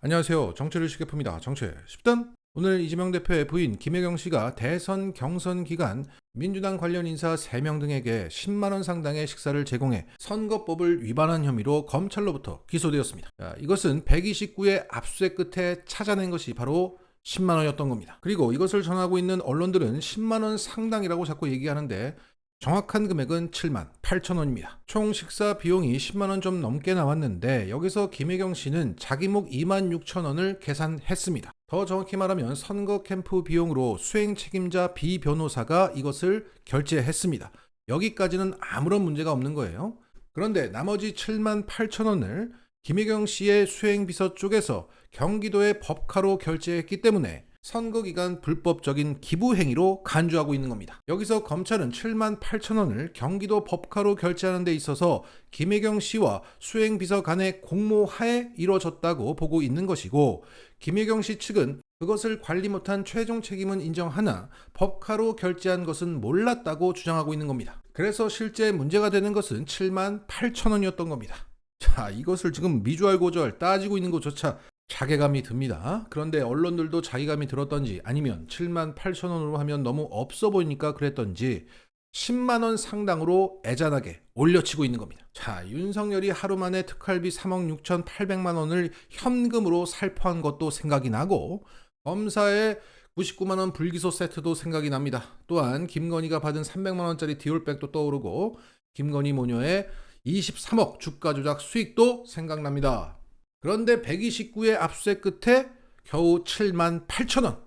안녕하세요. 정치를 쉽게 풉니다. 정치 10단. 오늘 이재명 대표의 부인 김혜경 씨가 대선 경선 기간 민주당 관련 인사 3명 등에게 10만 원 상당의 식사를 제공해 선거법을 위반한 혐의로 검찰로부터 기소되었습니다. 이것은 129의 압수수색 끝에 찾아낸 것이 바로 10만 원이었던 겁니다. 그리고 이것을 전하고 있는 언론들은 10만 원 상당이라고 자꾸 얘기하는데 정확한 금액은 7만 8천 원입니다. 총 식사 비용이 10만 원 좀 넘게 나왔는데 여기서 김혜경 씨는 자기 목 2만 6천 원을 계산했습니다. 더 정확히 말하면 선거 캠프 비용으로 수행 책임자 비변호사가 이것을 결제했습니다. 여기까지는 아무런 문제가 없는 거예요. 그런데 나머지 7만 8천 원을 김혜경 씨의 수행비서 쪽에서 경기도의 법카로 결제했기 때문에 선거기간 불법적인 기부 행위로 간주하고 있는 겁니다. 여기서 검찰은 7만 8천 원을 경기도 법카로 결제하는 데 있어서 김혜경 씨와 수행비서 간의 공모하에 이루어졌다고 보고 있는 것이고, 김혜경 씨 측은 그것을 관리 못한 최종 책임은 인정하나 법카로 결제한 것은 몰랐다고 주장하고 있는 겁니다. 그래서 실제 문제가 되는 것은 7만 8천 원이었던 겁니다. 자, 이것을 지금 미주알고주알 따지고 있는 것조차 자괴감이 듭니다. 그런데 언론들도 자괴감이 들었던지 아니면 7만 8천 원으로 하면 너무 없어 보이니까 그랬던지 10만 원 상당으로 애잔하게 올려치고 있는 겁니다. 자, 윤석열이 하루 만에 특활비 3억 6,800만 원을 현금으로 살포한 것도 생각이 나고, 검사의 99만 원 불기소 세트도 생각이 납니다. 또한 김건희가 받은 300만 원짜리 디올백도 떠오르고 김건희 모녀의 23억 주가 조작 수익도 생각납니다. 그런데 129의 압수수색 끝에 겨우 7만 8천 원.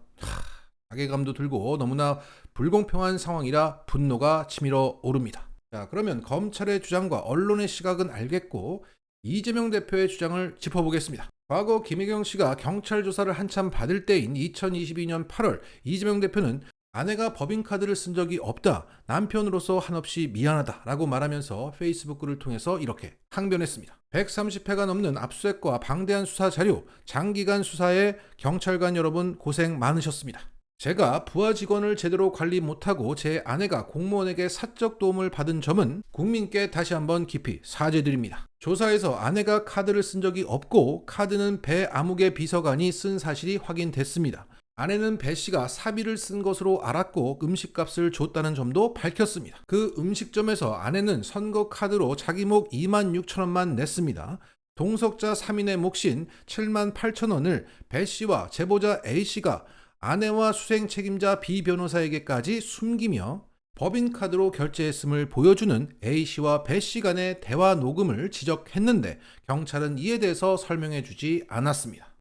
자괴감도 들고 너무나 불공평한 상황이라 분노가 치밀어 오릅니다. 자, 그러면 검찰의 주장과 언론의 시각은 알겠고 이재명 대표의 주장을 짚어보겠습니다. 과거 김혜경 씨가 경찰 조사를 한참 받을 때인 2022년 8월 이재명 대표는 아내가 법인카드를 쓴 적이 없다, 남편으로서 한없이 미안하다 라고 말하면서 페이스북 글을 통해서 이렇게 항변했습니다. 130회가 넘는 압수수색과 방대한 수사 자료, 장기간 수사에 경찰관 여러분 고생 많으셨습니다. 제가 부하 직원을 제대로 관리 못하고 제 아내가 공무원에게 사적 도움을 받은 점은 국민께 다시 한번 깊이 사죄드립니다. 조사에서 아내가 카드를 쓴 적이 없고 카드는 배아무개 비서관이 쓴 사실이 확인됐습니다. 아내는 배 씨가 사비를 쓴 것으로 알았고 음식값을 줬다는 점도 밝혔습니다. 그 음식점에서 아내는 선거 카드로 자기 목 2만 6천 원만 냈습니다. 동석자 3인의 몫인 7만 8천 원을 배 씨와 제보자 A 씨가 아내와 수생 책임자 B 변호사에게까지 숨기며 법인카드로 결제했음을 보여주는 A 씨와 배 씨 간의 대화 녹음을 지적했는데 경찰은 이에 대해서 설명해 주지 않았습니다.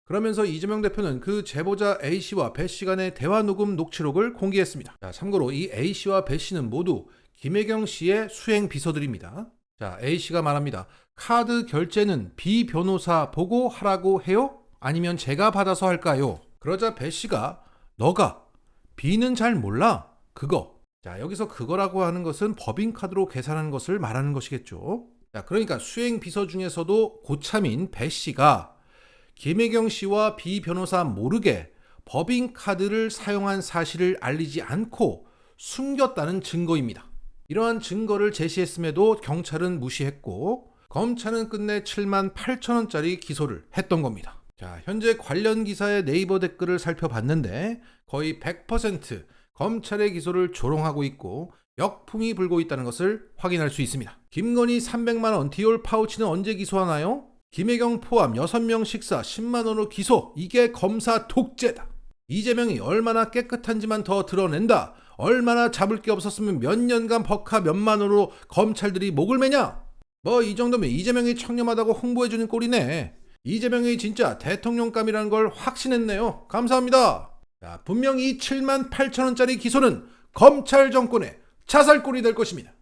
그러면서 이재명 대표는 그 제보자 A씨와 배씨 간의 대화 녹음 녹취록을 공개했습니다. 자, 참고로 이 A씨와 배씨는 모두 김혜경 씨의 수행 비서들입니다. 자, A씨가 말합니다. 카드 결제는 B 변호사 보고 하라고 해요? 아니면 제가 받아서 할까요? 그러자 배씨가 너가 B는 잘 몰라? 그거. 자, 여기서 그거라고 하는 것은 법인카드로 계산하는 것을 말하는 것이겠죠. 자, 그러니까 수행 비서 중에서도 고참인 배씨가 김혜경 씨와 B 변호사 모르게 법인카드를 사용한 사실을 알리지 않고 숨겼다는 증거입니다. 이러한 증거를 제시했음에도 경찰은 무시했고 검찰은 끝내 7만 8천 원짜리 기소를 했던 겁니다. 자, 현재 관련 기사의 네이버 댓글을 살펴봤는데 거의 100% 검찰의 기소를 조롱하고 있고 역풍이 불고 있다는 것을 확인할 수 있습니다. 김건희 300만 원 디올 파우치는 언제 기소하나요? 김혜경 포함 6명 식사 10만 원으로 기소. 이게 검사 독재다. 이재명이 얼마나 깨끗한지만 더 드러낸다. 얼마나 잡을 게 없었으면 몇 년간 법카 몇만 원으로 검찰들이 목을 매냐. 뭐 이 정도면 이재명이 청렴하다고 홍보해주는 꼴이네. 이재명이 진짜 대통령감이라는 걸 확신했네요. 감사합니다. 자, 분명히 이 7만 8천 원짜리 기소는 검찰 정권의 자살골이 될 것입니다.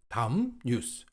다음 뉴스.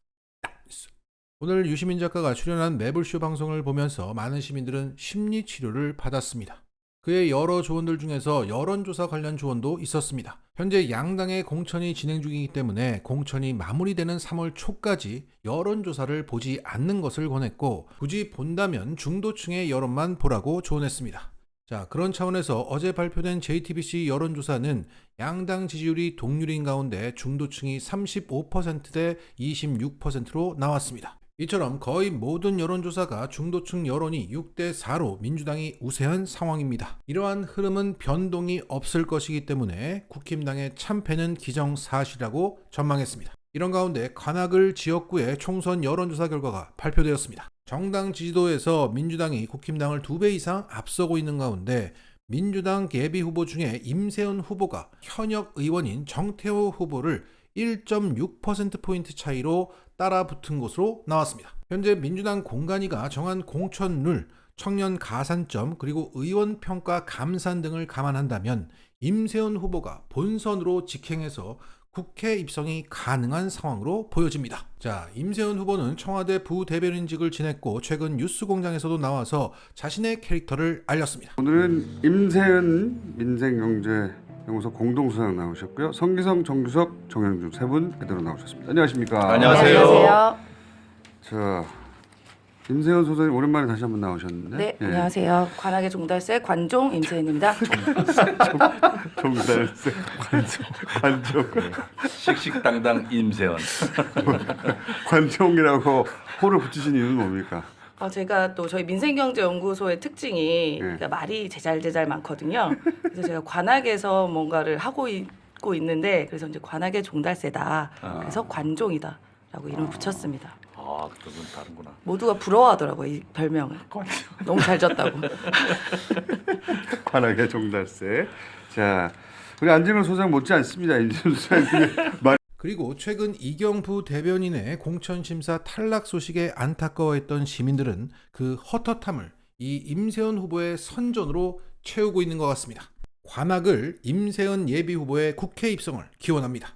오늘 유시민 작가가 출연한 매불쇼 방송을 보면서 많은 시민들은 심리치료를 받았습니다. 그의 여러 조언들 중에서 여론조사 관련 조언도 있었습니다. 현재 양당의 공천이 진행 중이기 때문에 공천이 마무리되는 3월 초까지 여론조사를 보지 않는 것을 권했고 굳이 본다면 중도층의 여론만 보라고 조언했습니다. 자, 그런 차원에서 어제 발표된 JTBC 여론조사는 양당 지지율이 동률인 가운데 중도층이 35%대 26%로 나왔습니다. 이처럼 거의 모든 여론조사가 중도층 여론이 6대 4로 민주당이 우세한 상황입니다. 이러한 흐름은 변동이 없을 것이기 때문에 국힘당의 참패는 기정사실이라고 전망했습니다. 이런 가운데 관악을 지역구의 총선 여론조사 결과가 발표되었습니다. 정당 지지도에서 민주당이 국힘당을 2배 이상 앞서고 있는 가운데 민주당 예비후보 중에 임세은 후보가 현역 의원인 정태호 후보를 1.6%포인트 차이로 따라붙은 것으로 나왔습니다. 현재 민주당 공간위가 정한 공천룰, 청년 가산점, 그리고 의원 평가 감산 등을 감안한다면 임세은 후보가 본선으로 직행해서 국회 입성이 가능한 상황으로 보여집니다. 자, 임세은 후보는 청와대 부대변인직을 지냈고 최근 뉴스공장에서도 나와서 자신의 캐릭터를 알렸습니다. 오늘은 임세은 민생경제연구소 공동소장 나오셨고요. 성기성, 정규석, 정영준 세 분 그대로 나오셨습니다. 안녕하십니까? 안녕하세요. 자, 임세은 소장님 오랜만에 다시 한번 나오셨는데. 네, 안녕하세요. 관악의 종달새 관종 임세은입니다. 종달새 관종. 씩씩당당 임세은. 관종이라고 호를 붙이신 이유는 뭡니까? 제가 또 저희 민생경제연구소의 특징이 그러니까 말이 제잘제잘 많거든요. 그래서 제가 관악에서 뭔가를 하고 있고 있는데 그래서 이제 관악의 종달새다. 그래서 관종이다라고 이름을 붙였습니다. 또 좀 다른구나. 모두가 부러워하더라고요, 이 별명을. 너무 잘 졌다고. 관악의 종달새. 자, 우리 안진걸 소장 못지 않습니다. 임세은 소장님의 말. 그리고 최근 이경부 대변인의 공천심사 탈락 소식에 안타까워했던 시민들은 그 헛헛함을 이 임세은 후보의 선전으로 채우고 있는 것 같습니다. 관악을 임세은 예비후보의 국회 입성을 기원합니다.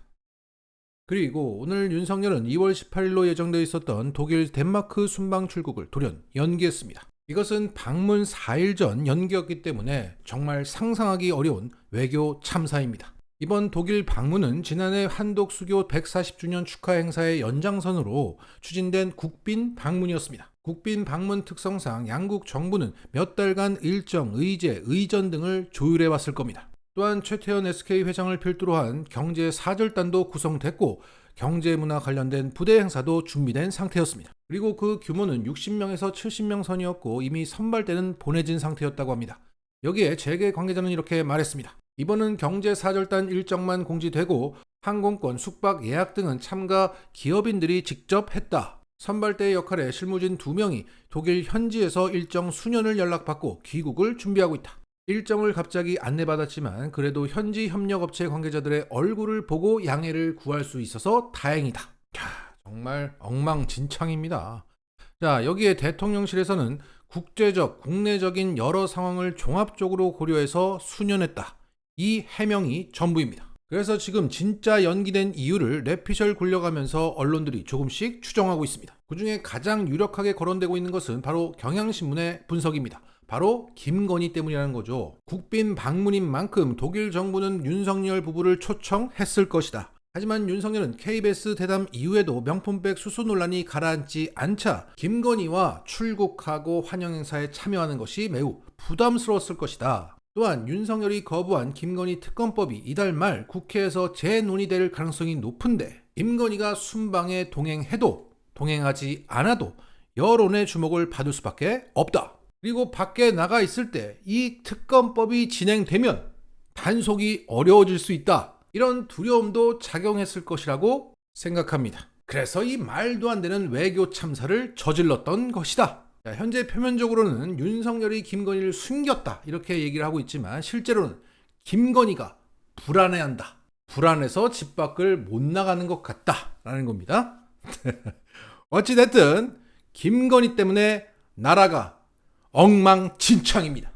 그리고 오늘 윤석열은 2월 18일로 예정되어 있었던 독일 덴마크 순방 출국을 돌연 연기했습니다. 이것은 방문 4일 전 연기였기 때문에 정말 상상하기 어려운 외교 참사입니다. 이번 독일 방문은 지난해 한독 수교 140주년 축하 행사의 연장선으로 추진된 국빈 방문이었습니다. 국빈 방문 특성상 양국 정부는 몇 달간 일정, 의제, 의전 등을 조율해 왔을 겁니다. 또한 최태원 SK 회장을 필두로 한 경제 사절단도 구성됐고 경제문화 관련된 부대 행사도 준비된 상태였습니다. 그리고 그 규모는 60명에서 70명 선이었고 이미 선발대는 보내진 상태였다고 합니다. 여기에 재계 관계자는 이렇게 말했습니다. 이번은 경제 사절단 일정만 공지되고 항공권, 숙박, 예약 등은 참가 기업인들이 직접 했다. 선발대의 역할에 실무진 2명이 독일 현지에서 일정 수년을 연락받고 귀국을 준비하고 있다. 일정을 갑자기 안내받았지만 그래도 현지 협력업체 관계자들의 얼굴을 보고 양해를 구할 수 있어서 다행이다. 정말 엉망진창입니다. 자, 여기에 대통령실에서는 국제적, 국내적인 여러 상황을 종합적으로 고려해서 수년했다. 이 해명이 전부입니다. 그래서 지금 진짜 연기된 이유를 뇌피셜 굴려가면서 언론들이 조금씩 추정하고 있습니다. 그중에 가장 유력하게 거론되고 있는 것은 바로 경향신문의 분석입니다. 바로 김건희 때문이라는 거죠. 국빈 방문인 만큼 독일 정부는 윤석열 부부를 초청했을 것이다. 하지만 윤석열은 KBS 대담 이후에도 명품백 수수 논란이 가라앉지 않자 김건희와 출국하고 환영 행사에 참여하는 것이 매우 부담스러웠을 것이다. 또한 윤석열이 거부한 김건희 특검법이 이달 말 국회에서 재논의될 가능성이 높은데 김건희가 순방에 동행해도 동행하지 않아도 여론의 주목을 받을 수밖에 없다. 그리고 밖에 나가 있을 때 이 특검법이 진행되면 단속이 어려워질 수 있다. 이런 두려움도 작용했을 것이라고 생각합니다. 그래서 이 말도 안 되는 외교 참사를 저질렀던 것이다. 자, 현재 표면적으로는 윤석열이 김건희를 숨겼다 이렇게 얘기를 하고 있지만 실제로는 김건희가 불안해한다. 불안해서 집 밖을 못 나가는 것 같다라는 겁니다. 어찌됐든 김건희 때문에 나라가 엉망진창입니다.